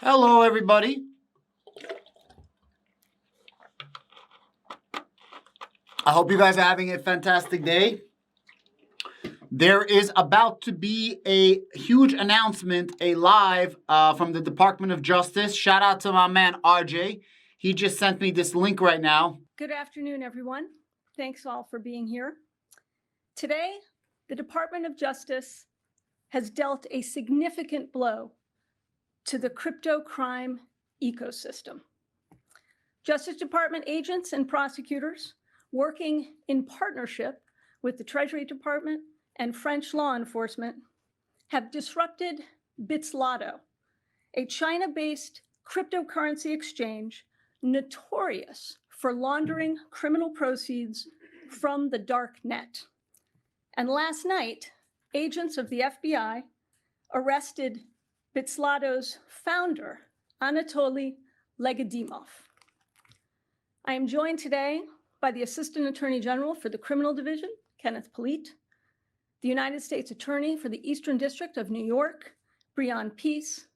Hello, everybody. I hope you guys are having a fantastic day. There is about to be a huge announcement, a live from the Department of Justice. Shout out to my man RJ. He just sent me this link right now. Good afternoon, everyone. Thanks all for being here. Today, the Department of Justice has dealt a significant blow to the crypto crime ecosystem. Justice Department agents and prosecutors, working in partnership with the Treasury Department and French law enforcement, have disrupted Bitslotto, a China-based cryptocurrency exchange notorious for laundering criminal proceeds from the dark net. And last night, agents of the FBI arrested Bitslotto's founder, Anatoly Legadimov. I am joined today by the Assistant Attorney General for the Criminal Division, Kenneth Polite, the United States Attorney for the Eastern District of New York, Breon Peace,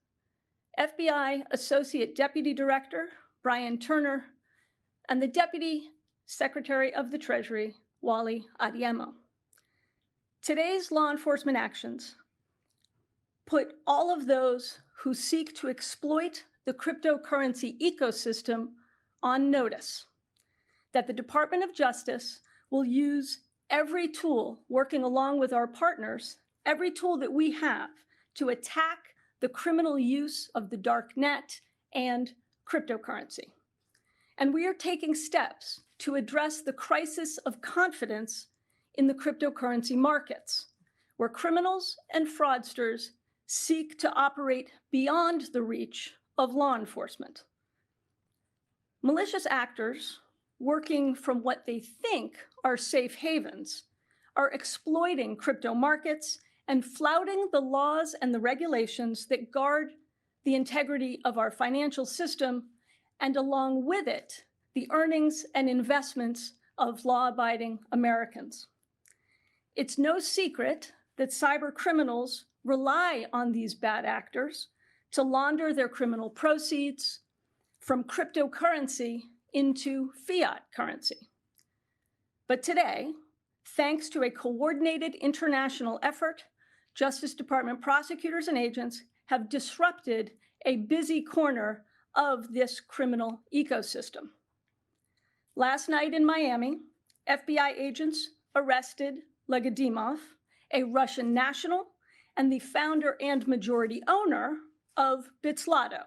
FBI Associate Deputy Director, Brian Turner, and the Deputy Secretary of the Treasury, Wally Adeyemo. Today's law enforcement actions put all of those who seek to exploit the cryptocurrency ecosystem on notice that the Department of Justice will use every tool, working along with our partners, every tool that we have to attack the criminal use of the dark net and cryptocurrency. And we are taking steps to address the crisis of confidence in the cryptocurrency markets, where criminals and fraudsters seek to operate beyond the reach of law enforcement. Malicious actors, working from what they think are safe havens, are exploiting crypto markets and flouting the laws and the regulations that guard the integrity of our financial system, and along with it, the earnings and investments of law-abiding Americans. It's no secret that cyber criminals rely on these bad actors to launder their criminal proceeds from cryptocurrency into fiat currency. But today, thanks to a coordinated international effort, Justice Department prosecutors and agents have disrupted a busy corner of this criminal ecosystem. Last night in Miami, FBI agents arrested Legadimov, a Russian national and the founder and majority owner of Bitslotto,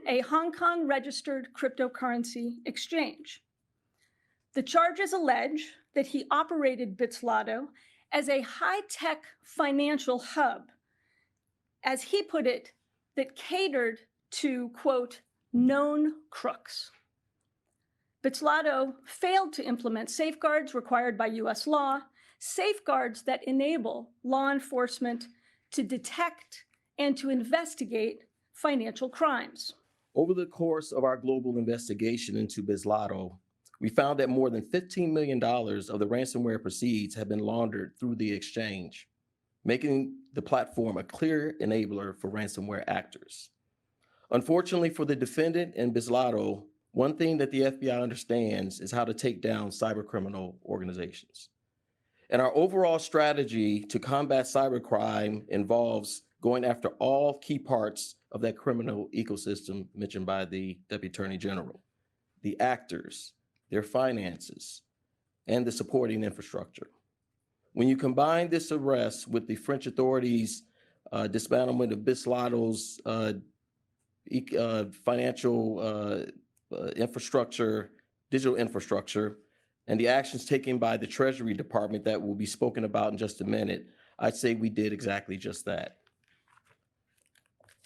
a Hong Kong registered cryptocurrency exchange. The charges allege that he operated Bitslotto as a high-tech financial hub, as he put it, that catered to, quote, known crooks. Bitslotto failed to implement safeguards required by US law, safeguards that enable law enforcement to detect and to investigate financial crimes. Over the course of our global investigation into Bitslotto, we found that more than $15 million of the ransomware proceeds have been laundered through the exchange, making the platform a clear enabler for ransomware actors. Unfortunately for the defendant and Bitslotto, one thing that the FBI understands is how to take down cybercriminal organizations. And our overall strategy to combat cybercrime involves going after all key parts of that criminal ecosystem mentioned by the Deputy Attorney General: the actors, their finances, and the supporting infrastructure. When you combine this arrest with the French authorities' dismantlement of Bitslotto's financial infrastructure, digital infrastructure, and the actions taken by the Treasury Department that will be spoken about in just a minute, I'd say we did exactly just that.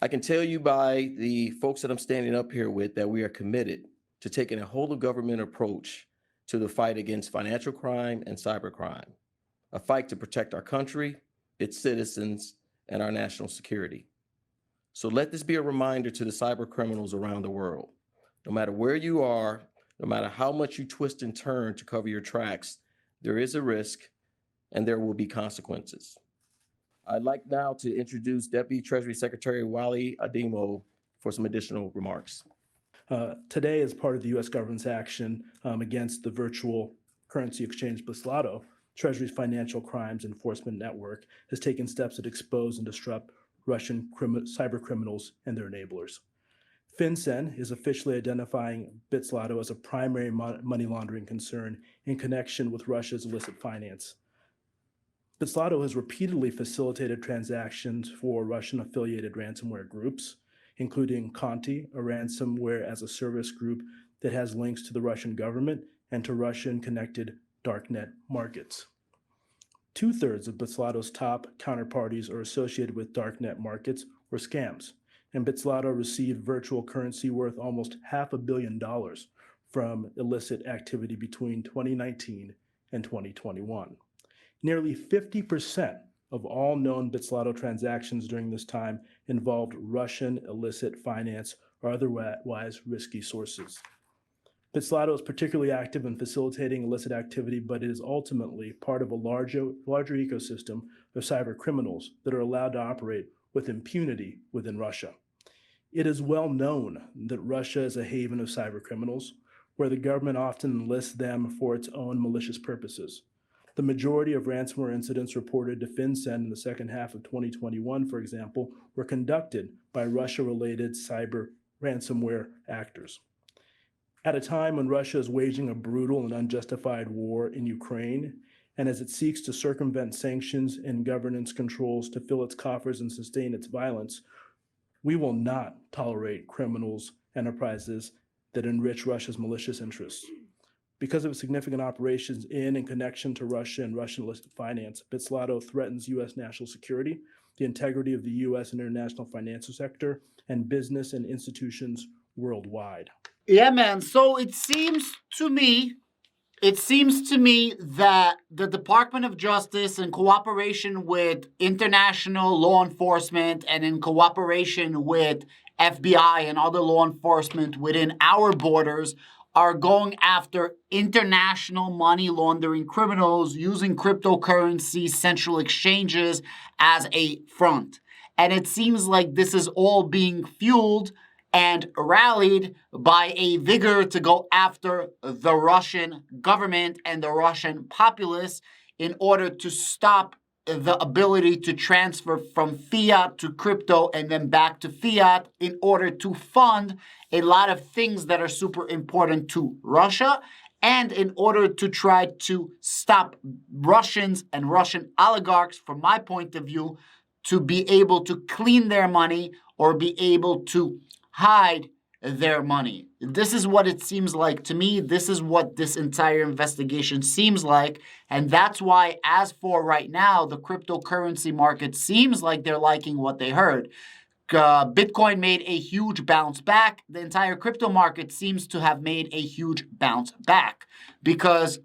I can tell you by the folks that I'm standing up here with that we are committed to taking a whole of government approach to the fight against financial crime and cybercrime, a fight to protect our country, its citizens, and our national security. So let this be a reminder to the cyber criminals around the world. No matter where you are, no matter how much you twist and turn to cover your tracks, there is a risk and there will be consequences. I'd like now to introduce Deputy Treasury Secretary Wally Adeyemo for some additional remarks. Today, as part of the U.S. government's action against the virtual currency exchange Bislato, Treasury's Financial Crimes Enforcement Network has taken steps that expose and disrupt Russian cyber criminals and their enablers. FinCEN is officially identifying Bislato as a primary money laundering concern in connection with Russia's illicit finance. Bislato has repeatedly facilitated transactions for Russian-affiliated ransomware groups, including Conti, a ransomware as a service group that has links to the Russian government and to Russian-connected darknet markets. 2/3 of Bislato's top counterparties are associated with darknet markets or scams, and Bislato received virtual currency worth almost $500 million from illicit activity between 2019 and 2021. Nearly 50% of all known Bislato transactions during this time involved Russian illicit finance or otherwise risky sources. Bislato is particularly active in facilitating illicit activity, but it is ultimately part of a larger ecosystem of cyber criminals that are allowed to operate with impunity within Russia. It is well known that Russia is a haven of cyber criminals, where the government often enlists them for its own malicious purposes. The majority of ransomware incidents reported to FinCEN in the second half of 2021, for example, were conducted by Russia-related cyber ransomware actors. At a time when Russia is waging a brutal and unjustified war in Ukraine, and as it seeks to circumvent sanctions and governance controls to fill its coffers and sustain its violence, we will not tolerate criminals' enterprises that enrich Russia's malicious interests. Because of its significant operations in and connection to Russia and Russian illicit finance, Bislato threatens U.S. national security, the integrity of the U.S. and international financial sector, and business and institutions worldwide. Yeah, man. So it seems to me that the Department of Justice, in cooperation with international law enforcement and in cooperation with FBI and other law enforcement within our borders, are going after international money laundering criminals using cryptocurrency central exchanges as a front. And it seems like this is all being fueled and rallied by a vigor to go after the Russian government and the Russian populace in order to stop the ability to transfer from fiat to crypto and then back to fiat, in order to fund a lot of things that are super important to Russia, and in order to try to stop Russians and Russian oligarchs, from my point of view, to be able to clean their money or be able to hide their money. This is what it seems like to me. This is what this entire investigation seems like. And that's why, as for right now, the cryptocurrency market seems like they're liking what they heard. Bitcoin made a huge bounce back. The entire crypto market seems to have made a huge bounce back, because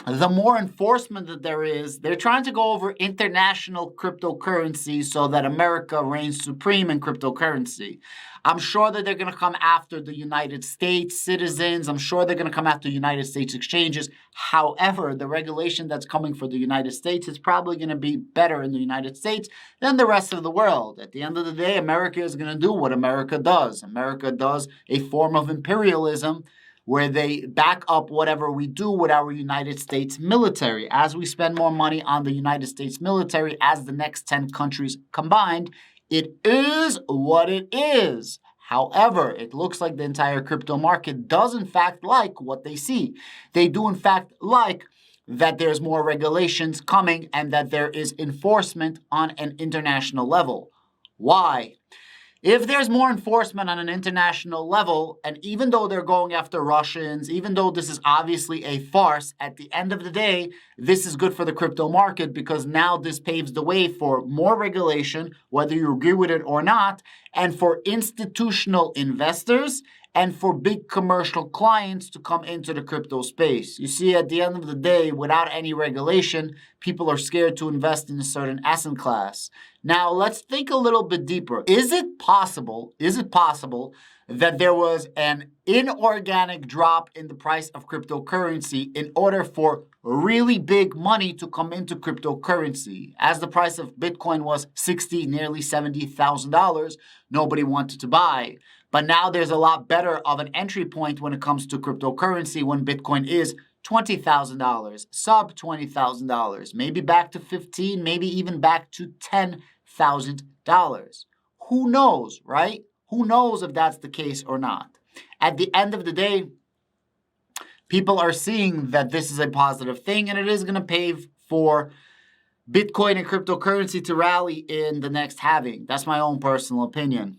the more enforcement that there is, they're trying to go over international cryptocurrency so that America reigns supreme in cryptocurrency. I'm sure that they're going to come after the United States citizens. I'm sure they're going to come after United States exchanges. However, the regulation that's coming for the United States is probably going to be better in the United States than the rest of the world. At the end of the day, America is going to do what America does. America does a form of imperialism where they back up whatever we do with our United States military. As we spend more money on the United States military as the next 10 countries combined, it is what it is. However, it looks like the entire crypto market does in fact like what they see. They do in fact like that there's more regulations coming and that there is enforcement on an international level. Why? If there's more enforcement on an international level, and even though they're going after Russians, even though this is obviously a farce, at the end of the day, this is good for the crypto market, because now this paves the way for more regulation, whether you agree with it or not, and for institutional investors and for big commercial clients to come into the crypto space. You see, at the end of the day, without any regulation, people are scared to invest in a certain asset class. Now, let's think a little bit deeper. Is it possible that there was an inorganic drop in the price of cryptocurrency in order for really big money to come into cryptocurrency? As the price of Bitcoin was nearly $70,000, nobody wanted to buy. But now there's a lot better of an entry point when it comes to cryptocurrency when Bitcoin is $20,000, sub $20,000, maybe back to 15, maybe even back to $10,000. Who knows, right? Who knows if that's the case or not? At the end of the day, people are seeing that this is a positive thing, and it is going to pave for Bitcoin and cryptocurrency to rally in the next halving. That's my own personal opinion.